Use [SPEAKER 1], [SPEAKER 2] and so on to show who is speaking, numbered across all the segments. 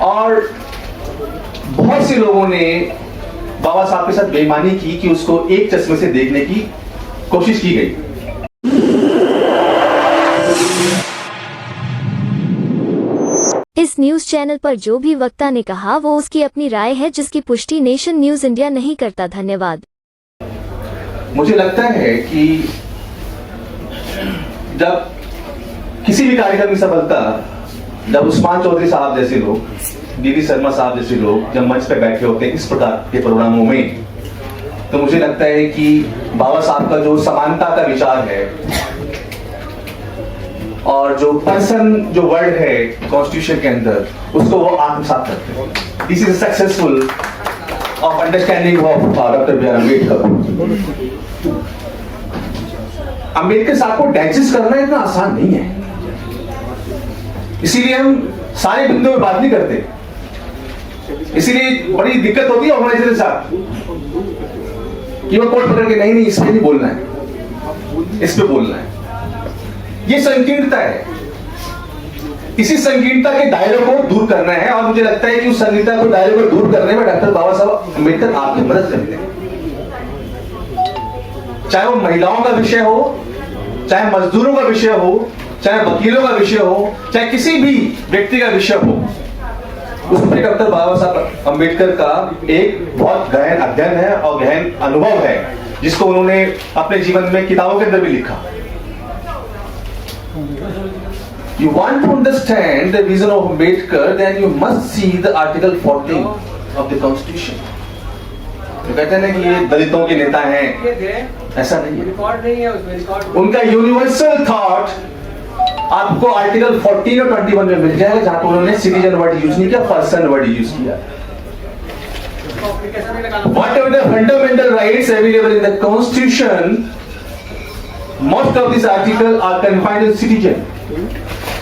[SPEAKER 1] और बहुत से लोगों ने बाबा साहब के साथ बेईमानी की कि उसको एक चश्मे से देखने की कोशिश की गई।
[SPEAKER 2] इस न्यूज चैनल पर जो भी वक्ता ने कहा वो उसकी अपनी राय है, जिसकी पुष्टि नेशन न्यूज इंडिया नहीं करता। धन्यवाद।
[SPEAKER 1] मुझे लगता है कि जब किसी भी कार्यक्रम की सफलता, जब उस्मान चौधरी साहब जैसे लोग, डीडी शर्मा साहब जैसे लोग जब मंच पे बैठे होते हैं इस प्रकार के प्रोग्रामों में, तो मुझे लगता है कि बाबा साहब का जो समानता का विचार है और जो पर्सन, जो वर्ड है कॉन्स्टिट्यूशन के अंदर, उसको वो आत्मसात करते हैं। This is successful of understanding of doctor B R Ambedkar. Ambedkar साहब को डाइजेस्ट करना इतना आसान नहीं है, इसीलिए हम सारे बिंदुओं में बात नहीं करते, इसीलिए बड़ी दिक्कत होती है ऑर्गेनाइजर के साथ कि वो कोर्ट पकड़ के नहीं इस पे नहीं बोलना है, इस पे बोलना है। ये संकीर्णता है, इसी संकीर्णता के दायरे को दूर करना है और मुझे लगता है कि उस संकीर्णता को दायरे को दूर करने में डॉक्टर बाबा साहब अम्बेडकर आपकी मदद करते हैं। चाहे वो महिलाओं का विषय हो, चाहे मजदूरों का विषय हो, चाहे वकीलों का विषय हो, चाहे किसी भी व्यक्ति का विषय हो, उसमें डॉक्टर बाबा साहब अम्बेडकर का एक बहुत गहन अध्ययन है और गहन अनुभव है, जिसको उन्होंने अपने जीवन में किताबों के अंदर भी लिखा। You want to understand the vision of Ambedkar, then you must see the Article 14 of the Constitution. तो कहते हैं ना कि ये दलितों के नेता हैं, ऐसा नहीं है, रिकॉर्ड नहीं है उसमें। उनका यूनिवर्सल थॉट आपको आर्टिकल 14 और 21 में मिल जाएगा, जहां पर उन्होंने सिटीजन वर्ड यूज नहीं किया, पर्सन वर्ड यूज किया। Whatever the fundamental rights available in the Constitution, most of these articles are confined to citizen,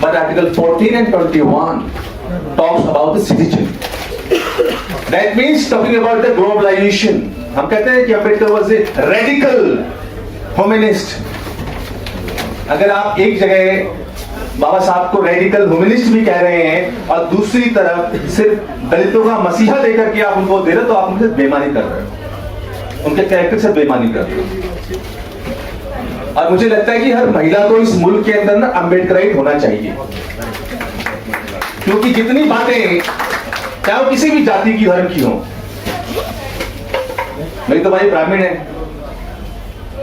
[SPEAKER 1] but Article 14 and 21 talks about the citizen. That means talking about the globalization. हम कहते हैं कि Ambedkar was a radical humanist. अगर आप एक जगह बाबा साहब को रेडिकल ह्यूमनिस्ट भी कह रहे हैं और दूसरी तरफ सिर्फ दलितों का मसीहा लेकर के आप उनको दे रहे हो, तो आप उनसे बेईमानी कर रहे हो, उनके कैरेक्टर से बेईमानी कर रहे हो। और मुझे लगता है कि हर महिला को इस मुल्क के अंदर ना अम्बेडकराइट होना चाहिए, क्योंकि जितनी बातें, चाहे वो किसी भी जाति की, धर्म की हो, मेरी तो भाई ब्राह्मण है,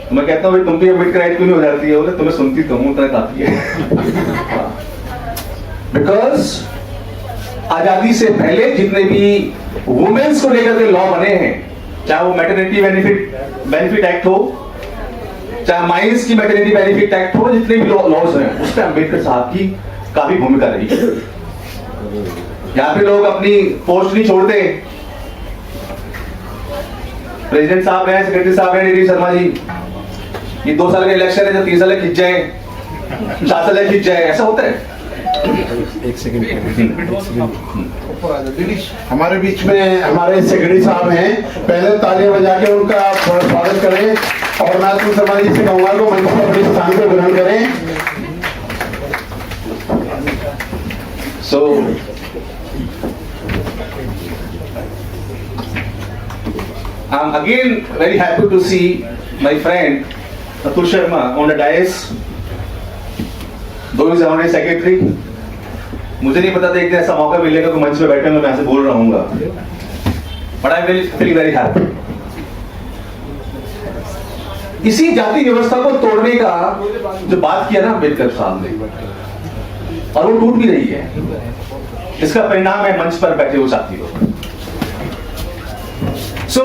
[SPEAKER 1] तो मैं कहता हूं भाई तुम भी अम्बेडकराइट क्यों नहीं हो जाती है? तुम्हें सुनती तो हूं, तरह आती है। बिकॉज आजादी से पहले जितने भी वुमेन्स को लेकर के लॉ बने हैं, चाहे वो मैटरनिटी बेनिफिट एक्ट हो, चाहे माइंस की मैटरनिटी बेनिफिट एक्ट हो, जितने भी लॉज हैं उसमें अम्बेडकर साहब की काफी भूमिका रही है। यहाँ पे लोग अपनी पोस्ट नहीं छोड़ते, प्रेसिडेंट साहब हैं, सेक्रेटरी साहब हैं, डीडी शर्मा जी, ये 2 साल का इलेक्शन है, जब 3 साल खिंच जाए, 4 साल खिंच जाए, ऐसा होता है।
[SPEAKER 3] एक सेकंड, हमारे बीच में हमारे सेक्रेटरी साहब हैं, पहले तालियां बजा के उनका स्वागत करें और मैं तुम शर्मा जी से कहूंगा को मंच पर अपने स्थान को ग्रहण करें।
[SPEAKER 1] So I'm again very happy to see my friend Atul Sharma on the dais. Though he's our secretary, मुझे नहीं पता था एक दिन ऐसा मौका मिलेगा कि मंच पे बैठे मैं ऐसे बोल रहा हूँ, but I will feel very happy. इसी जाति व्यवस्था को तोड़ने का जो बात किया ना अम्बेडकर साहब ने, और वो टूट भी रही है, इसका परिणाम है मंच पर बैठे हुए साथी लोग। सो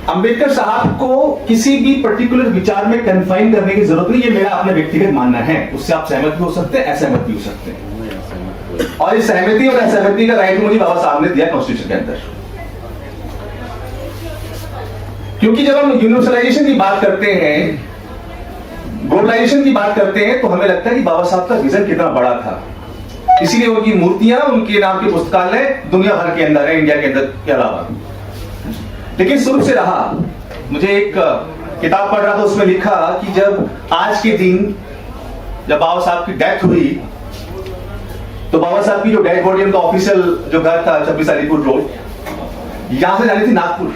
[SPEAKER 1] अंबेडकर साहब को किसी भी पर्टिकुलर विचार में कन्फाइन करने की जरूरत नहीं, ये मेरा अपना व्यक्तिगत मानना है, उससे आप सहमत भी हो सकते हैं, असहमत भी हो सकते हैं, और इस सहमति और असहमति का राइट मुझे बाबा साहब ने दिया कॉन्स्टिट्यूशन के अंदर। क्योंकि जब हम यूनिवर्सलाइजेशन की बात करते हैं, ग्लोबलाइजेशन की बात करते हैं, तो हमें लगता है कि बाबा साहब का विजन कितना बड़ा था, इसीलिए उनकी मूर्तियां, उनके नाम के पुस्तकालय दुनिया भर के अंदर है, इंडिया के अंदर के अलावा। लेकिन शुरू से रहा, मुझे एक किताब पढ़ रहा था, उसमें लिखा कि जब आज के दिन जब बाबा साहब की डेथ हुई तो बाबा साहब की जो डेड बॉडी, उनका ऑफिशियल जो घर था 26 अलीपुर रोड, यहां से जानी थी नागपुर।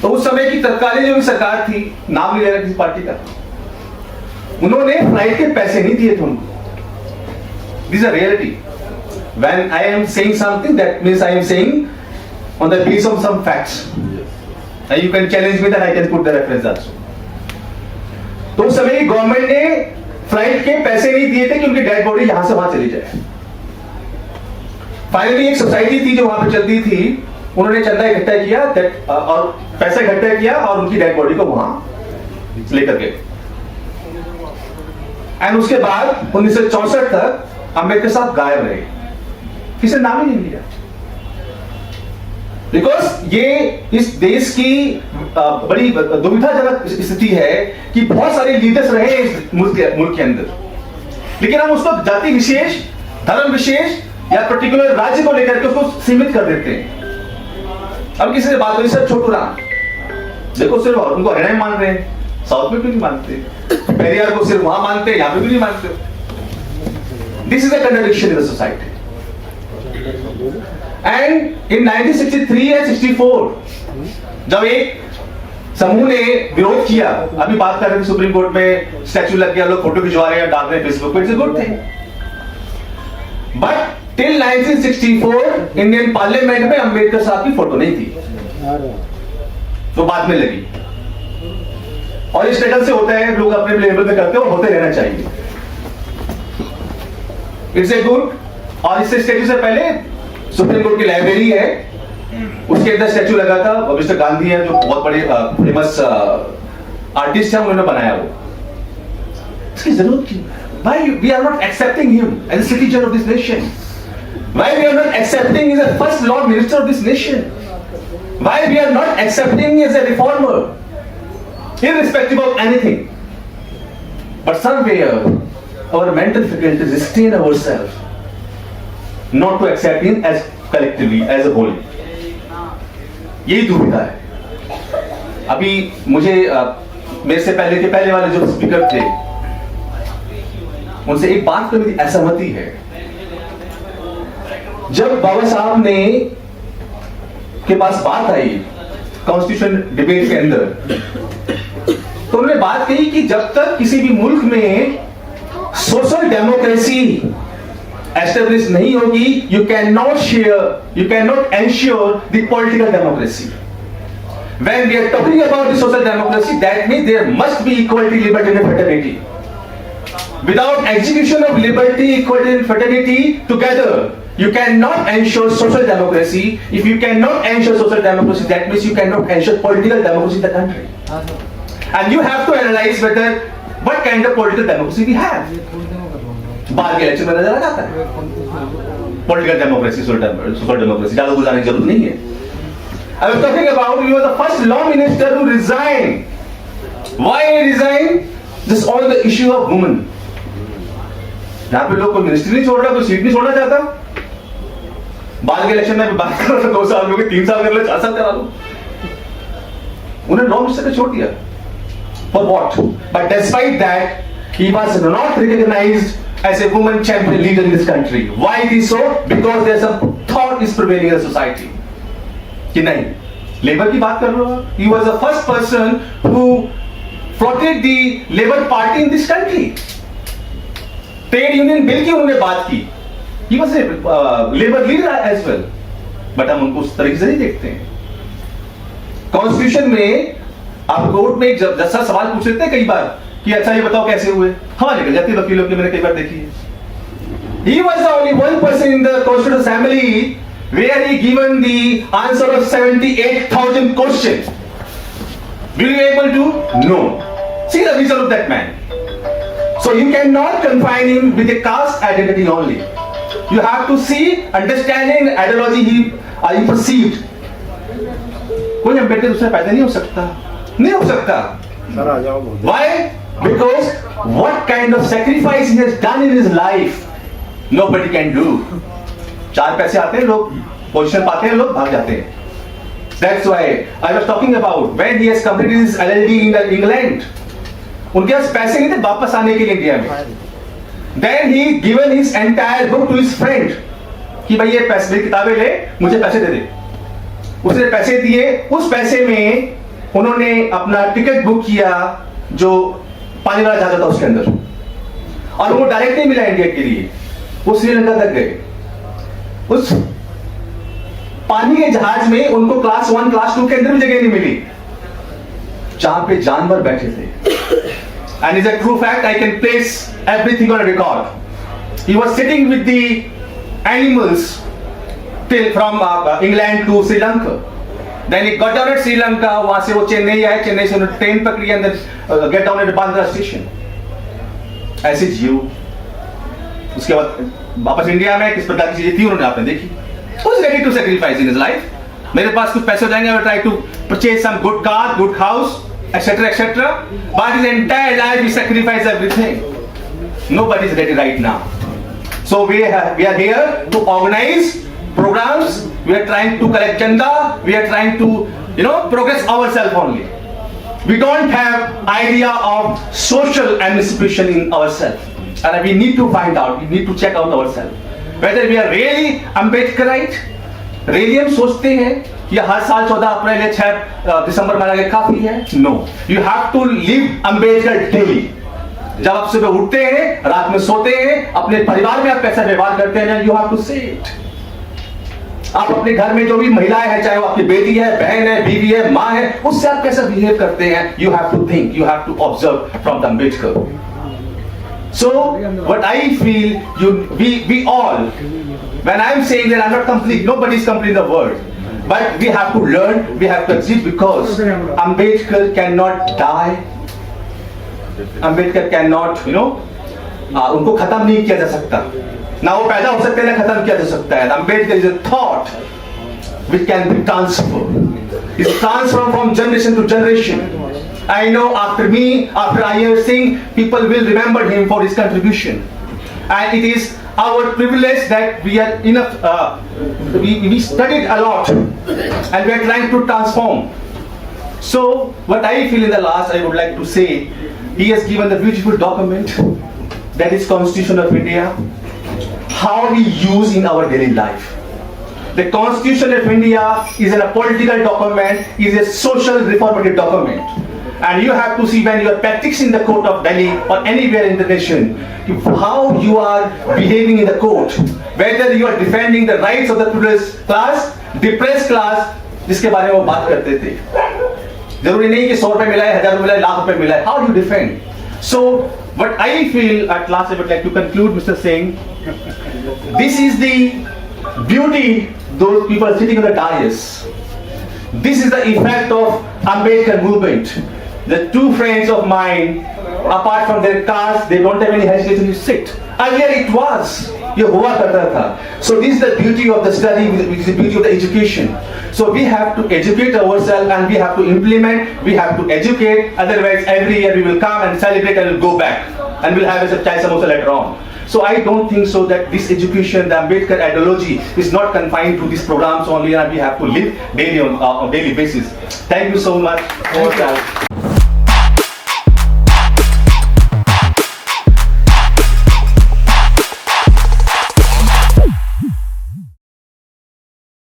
[SPEAKER 1] तो उस समय की तत्कालीन जो सरकार थी, नाम नहीं ले रहा किसी पार्टी का, उन्होंने फ्लाइट के पैसे नहीं दिए थे उनको। This is a reality. When I am saying something, that means I am saying on the base of some facts, and you can challenge me that I can put the reference also. तो उस समय की government ने flight के पैसे नहीं दिए थे कि उनकी डेड बॉडी यहां से वहां चली जाए। फाइनली एक सोसाइटी थी जो वहां पे चलती थी, उन्होंने चंदा इकट्ठा किया और पैसा इकट्ठा किया और उनकी डेड बॉडी को वहां लेकर गए। एंड उसके बाद 1964 तक अम्बेडकर साहब गायब रहे, किसी ने नाम ही नहीं लिया। बिकॉज ये इस देश की बड़ी दुविधाजनक स्थिति है कि बहुत सारे लीडर्स रहे इस मुल्क के अंदर, लेकिन हम उसको जाति विशेष, धर्म विशेष या पर्टिकुलर राज्य को लेकर के उसको सीमित कर देते हैं। अब किसी से बात करें, सर छोटू राम, देखो सिर्फ उनको हरियाणा में मान रहे हैं, साउथ में क्यों नहीं मानते? पेरियार को सिर्फ वहां मानते हैं, यहां पे क्यों नहीं मानते? This is a contradiction in the society. And in 1963 या 64 जब एक समूह ने विरोध किया, अभी बात कर रहे थे सुप्रीम कोर्ट में स्टैचू लग गया, लोग फोटो खिंचवा रहे हैं, डाल रहे हैं फेसबुक पे, it's a good thing. But till 1964 Indian parliament में अंबेडकर साहब की फोटो नहीं थी, तो बाद में लगी। और इस स्टेटस से होता है, लोग अपने लेवल पे करते हैं और होते रहना चाहिए, इट्स ए गुड। और इससे स्टैचू से पहले सुप्रीम कोर्ट की लाइब्रेरी है, उसके अंदर स्टैचू लगा था, मिस्टर गांधी है जो बहुत बड़े फेमस आर्टिस्ट हैं, उन्होंने बनाया वो। इसकी जरूरत क्यों? Why we are not accepting him as a citizen of this nation? Why we are not accepting as a first Lord Minister of this nation? Why we are not accepting as a reformer, irrespective of anything? But somewhere our mental faculties restrain ourselves not to accept him as collectively, as a whole. यही दुविधा है। अभी मुझे मेरे से पहले वाले जो स्पीकर थे, उनसे एक बात पर मेरी असहमति है। जब बाबा साहब ने के पास बात आई कॉन्स्टिट्यूशन डिबेट के अंदर, तो उन्होंने बात कही कि जब तक किसी भी मुल्क में सोशल डेमोक्रेसी एस्टेब्लिश नहीं होगी, you cannot ensure the political democracy. When we are talking about the social democracy, that means there must be equality, liberty and fraternity. Without execution of liberty, equality and fraternity together, you cannot ensure social democracy. If you cannot ensure social democracy, that means you cannot ensure political democracy in the country. And you have to analyze whether what kind of political democracy we have. बाहर के election में नजर आ जाता है political democracy, social democracy, ज्यादा बुझाने की जरूरत नहीं है। I was talking about he was the first law minister who resigned. Why he resigned? Just on the issue of women. यहाँ पे लोग कोई मिनिस्ट्री नहीं छोड़ रहा, कोई सीट नहीं छोड़ना चाहता। बाहर के इलेक्शन में बात कर रहा था 2 साल में, 3 साल कर लो, 4 साल करा लो। उन्हें लॉ मिनिस्टर को छोड़ दिया। For what? But despite that, he was not recognized as a woman champion leader in this country. Why it is so? Because there's some thought is prevailing in the society कि नहीं, labour की बात कर रहे हो। He was the first person who floated the Labour Party in this country. Trade union bill की उन्होंने बात की। He was a labor leader as well. But हम उनको उस तरीके से नहीं देखते हैं। कॉन्स्टिट्यूशन में आप कोर्ट में जब जैसा सवाल पूछ लेते हैं कई बार कि अच्छा ये बताओ कैसे हुए, हवा निकल जाती है वकीलों की, मैंने कई बार देखी है। He was the only one person in the Constitutional Assembly where he given the answer of 78,000 questions. Will you able to? No. See the vision of that man. So you cannot confine him with a caste identity only. You have to see, understanding the ideology he perceived. कोई अम्बेडकर दूसरा पैदा नहीं हो सकता, नहीं हो सकता। Why? Because what kind of sacrifice he has done in his life, nobody can do. 4 पैसे आते हैं, लोग पोजीशन पाते हैं, लोग भाग जाते हैं। That's why I was talking about when he has completed his LLB in England. उनके पास पैसे नहीं थे वापस आने के लिए इंडिया में। Then he given his entire book to his friend कि भाई ये पैसे मेरी किताबें ले, मुझे पैसे दे दे। उसने पैसे दिए, उस पैसे में उन्होंने अपना टिकट बुक किया जो पानी वाला जहाज था उसके अंदर, और वो डायरेक्ट नहीं मिला इंडिया के लिए, वो श्रीलंका तक गए। उस पानी के जहाज में उनको क्लास 1 क्लास 2 के अंदर भी जगह नहीं मिली जहां पे जानवर बैठे थे। And it's a true fact, I can place everything on a record. He was sitting with the animals till from England to Sri Lanka. Then he got down at Sri Lanka, वहां से वो चेन्नई आए, चेन्नई से उन्होंने train पकड़ी and then get down at Bandra station. ऐसे जियो। उसके बाद वापस इंडिया में किस प्रकार की चीजें थी उन्होंने आपने देखी। Was ready to sacrifice in his life. मेरे पास कुछ पैसे हो जाएंगे, I will try to purchase some good car, good house, etc., etc. But his entire life he sacrificed everything. Nobody is ready right now. So we are here to organize programs. We are trying to collect chanda. We are trying to progress ourselves only. We don't have idea of social emancipation in ourselves, and we need to find out. We need to check out ourselves whether we are really Ambedkarite. Really हम सोचते हैं कि हर साल 14 अप्रैल या 6 दिसंबर मना के काफी है? No. You have to live Ambedkar daily. जब आप सुबह उठते हैं, रात में सोते हैं, अपने परिवार में आप कैसा व्यवहार करते हैं, you have to say it. आप अपने घर में जो भी महिलाएं हैं, चाहे वो आपकी बेटी है, बहन है, बीवी है, माँ है, उससे आप कैसा बिहेव करते हैं, you have to think, you have to observe from the Ambedkar. So what I feel, we all, when I'm saying that I'm not complete, nobody is complete in the world, but we have to learn, we have to achieve, because Ambedkar cannot die. Ambedkar cannot, उनको खत्म नहीं किया जा सकता, ना वो पैदा हो सकते हैं ना खत्म किया जा सकता है। Ambedkar is a thought which can be transferred. It's transferred from generation to generation. I know after me, after Iyer Singh, people will remember him for his contribution, and it is our privilege that we are enough. We studied a lot, and we are trying to transform. So, what I feel in the last, I would like to say, he has given the beautiful document that is Constitution of India. How we use in our daily life. The Constitution of India is a political document, is a social reformative document. And you have to see when you are practicing the court of Delhi or anywhere in the nation, how you are behaving in the court, whether you are defending the rights of the privileged class, depressed class, जिसके बारे में वो बात करते थे। जरूरी नहीं कि 100 रुपए मिला है, 1000 मिला है, लाख रुपए मिला है। How you defend? So what I feel at last, I would like to conclude, Mr. Singh. This is the beauty, those people sitting on the dais. This is the effect of Ambedkar movement. The two friends of mine, apart from their cars, they don't have any hesitation to sit. Earlier it was, ये हुआ करता था. So this is the beauty of the study, which is the beauty of the education. So we have to educate ourselves, and we have to implement, we have to educate. Otherwise, every year we will come and celebrate and we'll go back, and we'll have a chai samosa later on. So I don't think so that this education, the Ambedkar ideology, is not confined to these programs only, and we have to live daily on daily basis. Thank you so much.